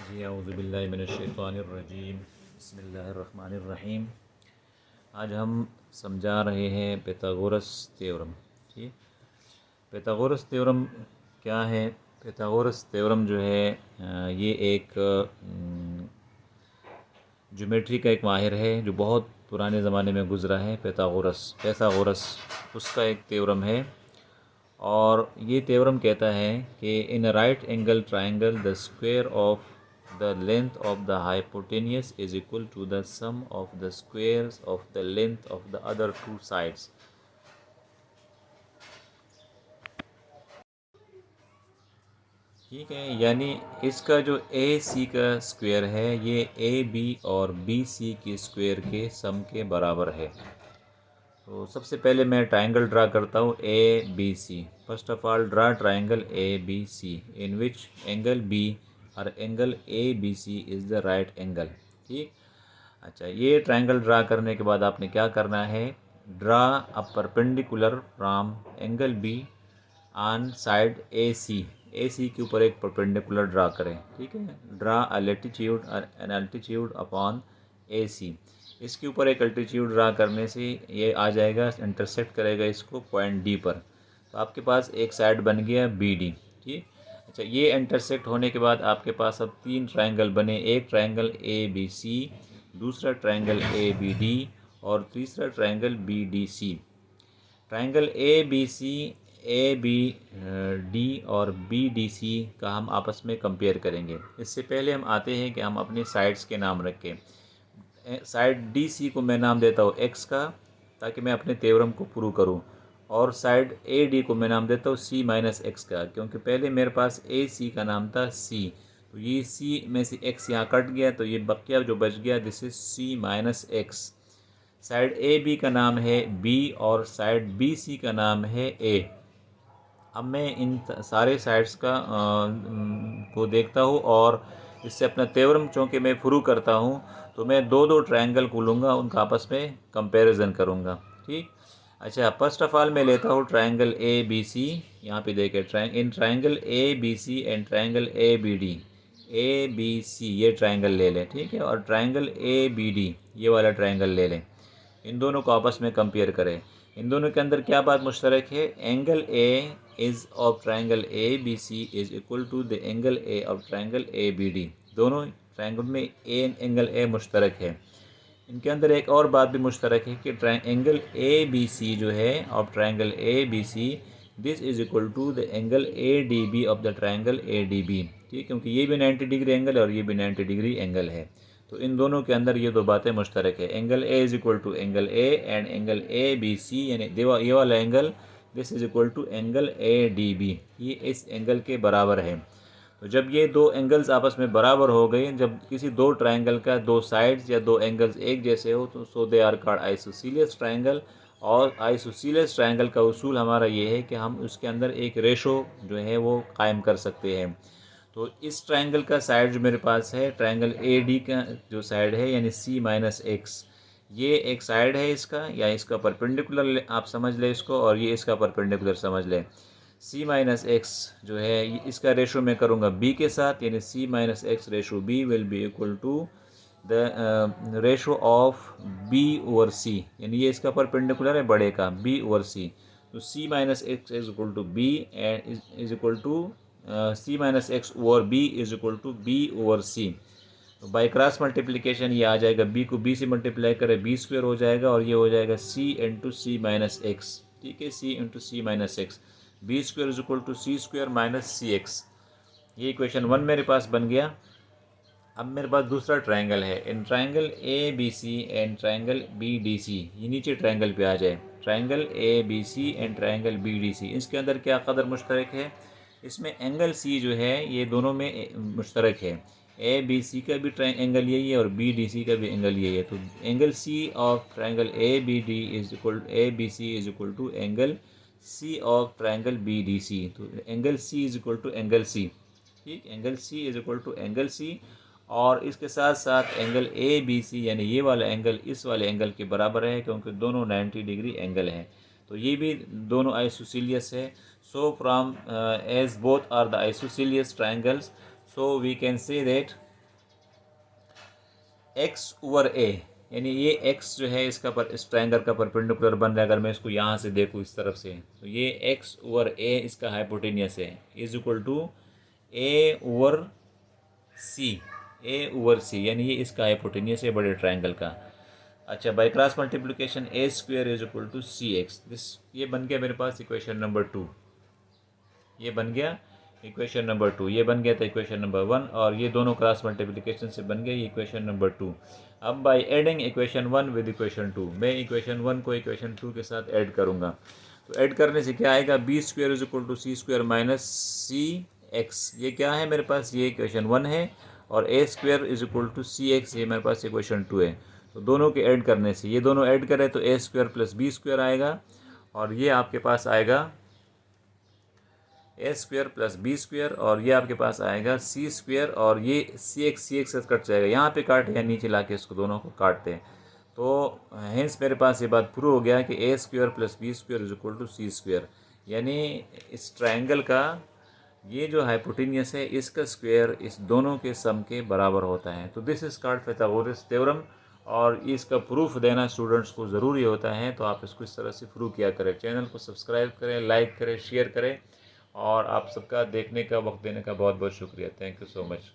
जी औज़ुबिल्लाहि मिनश्शैतानिर्रजीम बिस्मिल्लाहिर्रहमानिर्रहीम। आज हम समझा रहे हैं pythagoras थ्योरम। ठीक, pythagoras थ्योरम क्या है? pythagoras थ्योरम जो है ये एक ज्योमेट्री का एक माहिर है जो बहुत पुराने ज़माने में गुज़रा है। पैथागोरस उसका एक थ्योरम है और ये थ्योरम कहता है कि in a right angle triangle the square of the length of the hypotenuse is equal to the sum of the squares of the length of the other two sides. ठीक है, यानी इसका जो ए सी का स्क्वायर है ये ए बी और B C के स्क्वायर के सम के बराबर है। तो सबसे पहले मैं ट्राइंगल ड्रा करता हूँ A B C. First of all draw triangle A B C in which angle B और angle A B C is the right angle. ठीक, अच्छा, ये ट्राइंगल ड्रा करने के बाद आपने क्या करना है? Draw a perpendicular from angle B on side A C के ऊपर एक परपेंडिकुलर ड्रा करें। ठीक है, ड्रा अ लेटीट्यूड और an altitude upon A C. इसके ऊपर एक अल्टीट्यूड ड्रा करने से ये आ जाएगा, इंटरसेक्ट करेगा इसको पॉइंट डी पर। तो आपके पास एक साइड बन गया बी डी। ठीक, अच्छा, ये इंटरसेक्ट होने के बाद आपके पास अब तीन ट्राइंगल बने। एक ट्राइंगल ए बी सी, दूसरा ट्राइंगल ए बी डी और तीसरा triangle B D C. Triangle A B C, A B D और बी डी सी का हम आपस में कंपेयर करेंगे। इससे पहले हम आते हैं कि हम अपने साइड्स के नाम रखें। साइड डी सी को मैं नाम देता हूँ एक्स का, ताकि मैं अपने थ्योरम को प्रूव करूँ। और साइड ए डी को मैं नाम देता हूँ सी माइनस एक्स का, क्योंकि पहले मेरे पास ए सी का नाम था सी। तो ये सी में से एक्स यहाँ कट गया, तो ये बकिया जो बच गया this is C minus X. Side A B का नाम है बी और साइड बी सी का नाम है ए। अब मैं इन सारे साइड्स का को देखता हूँ और इससे अपना थ्योरम चूँकि मैं प्रूव करता हूँ, तो मैं दो दो ट्रायंगल को लूँगा, उनका आपस में कंपैरिजन करूँगा। ठीक, अच्छा, फर्स्ट ऑफ ऑल मैं लेता हूँ ट्रायंगल ए बी सी। यहाँ पे देखें, in triangle A B C and triangle A B D, A B C ये ट्रायंगल ले लें। ठीक है, और ट्रायंगल ए बी डी ये वाला ट्रायंगल ले लें। इन दोनों को आपस में कंपेयर करें। इन दोनों के अंदर क्या बात मुश्तरक है? Angle A is of triangle A B C is equal to the angle A of triangle A B D. दोनों ट्राइंगल में एंगल ए मुश्तरक है। इनके अंदर एक और बात भी मुश्तरक है कि एंगल ए बी सी जो है of triangle A B C, this is equal to the angle A D B of the triangle A D B. ठीक, क्योंकि ये भी 90 डिग्री एंगल है और ये भी 90 डिग्री एंगल है। तो इन दोनों के अंदर ये दो बातें मुश्तरक है। Angle A is equal to angle A and angle A B C, यानी ये वाला angle this is equal to angle A D B, ये इस एंगल के बराबर है। तो जब ये दो एंगल्स आपस में बराबर हो गए, जब किसी दो ट्राइंगल का दो साइड्स या दो एंगल्स एक जैसे हो, तो सो दे आर कॉल्ड आइसोसीलियस ट्राइंगल। और आइसोसीलियस ट्राइंगल का उसूल हमारा ये है कि हम उसके अंदर एक रेशो जो है वो कायम कर सकते हैं। तो इस ट्राइंगल का साइड जो मेरे पास है, ट्राइंगल ए डी का जो साइड है यानी सी माइनस एक्स, ये एक साइड है इसका, या इसका परपेंडिकुलर आप समझ लें इसको, और ये इसका परपेंडिकुलर समझ लें। सी माइनस एक्स जो है इसका रेशो मैं करूँगा बी के साथ, यानी C minus x ratio B will be equal to the ratio of B over C, यानी ये इसका परपेंडिकुलर है बड़े का, बी ओवर सी। तो C minus x is equal to B and is equal to C minus x over B is equal to B over C. तो by cross multiplication ये आ जाएगा, बी को बी से multiply करें B square हो जाएगा, और ये हो जाएगा C into C minus x. ठीक है, C into C minus x, B square is equal to C square minus C x. ये इक्वेशन 1 मेरे पास बन गया। अब मेरे पास दूसरा ट्राइंगल है, in triangle A B C and triangle B D C. ये नीचे ट्राइंगल पे आ जाए, triangle A B C and triangle B D C. इसके अंदर क्या कदर मुश्तरक है? इसमें एंगल सी जो है ये दोनों में मुश्तरक है। ए बी सी का भी एंगल यही है और बी डी सी का भी एंगल यही है। तो angle C of triangle A B D is equal A B C is equal to angle C of triangle B D C. तो angle C is equal to angle C. ठीक, angle C is equal to angle C, और इसके साथ साथ angle A B C यानी ये वाला angle इस वाले एंगल के बराबर है, क्योंकि दोनों 90 डिग्री एंगल हैं। तो ये भी दोनों आइसोसीलियस है। So from as both are the isosceles triangles, so we can say that x over A, यानी ये एक्स जो है इसका इस ट्रायंगल का परपेंडिकुलर बन रहा है। अगर मैं इसको यहाँ से देखूँ इस तरफ से, तो ये एक्स ओवर ए इसका हाइपोटेनियस है, is equal to A over C, A over C, यानी ये इसका हाइपोटेनियस है बड़े ट्रायंगल का। अच्छा, by cross multiplication A square is equal to C x, this ये बन गया मेरे पास इक्वेशन नंबर 2। ये बन गया इक्वेशन नंबर 2, ये बन गया था इक्वेशन नंबर 1, और ये दोनों क्रॉस मल्टीप्लिकेशन से बन गया ये इक्वेशन नंबर 2। अब by adding equation 1 with equation 2, मैं इक्वेशन 1 को इक्वेशन 2 के साथ ऐड करूँगा। तो ऐड करने से क्या आएगा, B square is equal to C square minus C x, ये क्या है मेरे पास, ये इक्वेशन 1 है, और A square is equal to C x, ये मेरे पास इक्वेशन 2 है। तो दोनों के ऐड करने से, ये दोनों ऐड करें तो ए स्क्वेयर प्लस बी स्क्वेयर आएगा, और ये आपके पास आएगा ए स्क्वेयर प्लस बी स्क्वेयर, और ये आपके पास आएगा सी स्क्वेयर, और ये सी एक्स कट जाएगा, यहाँ पे काटे या नीचे ला के इसको दोनों को काटते हैं। तो हेंस मेरे पास ये बात प्रूव हो गया कि A square plus B square is equal to C square, यानी इस ट्रायंगल का ये जो हाइपोटेनियस है इसका स्क्वायर इस दोनों के सम के बराबर होता है। तो this is called Pythagoras theorem, और इसका प्रूफ देना स्टूडेंट्स को ज़रूरी होता है, तो आप इसको इस तरह से प्रूव किया करें। चैनल को सब्सक्राइब करें, लाइक करें, शेयर करें, और आप सबका देखने का, वक्त देने का बहुत बहुत शुक्रिया। Thank you so much.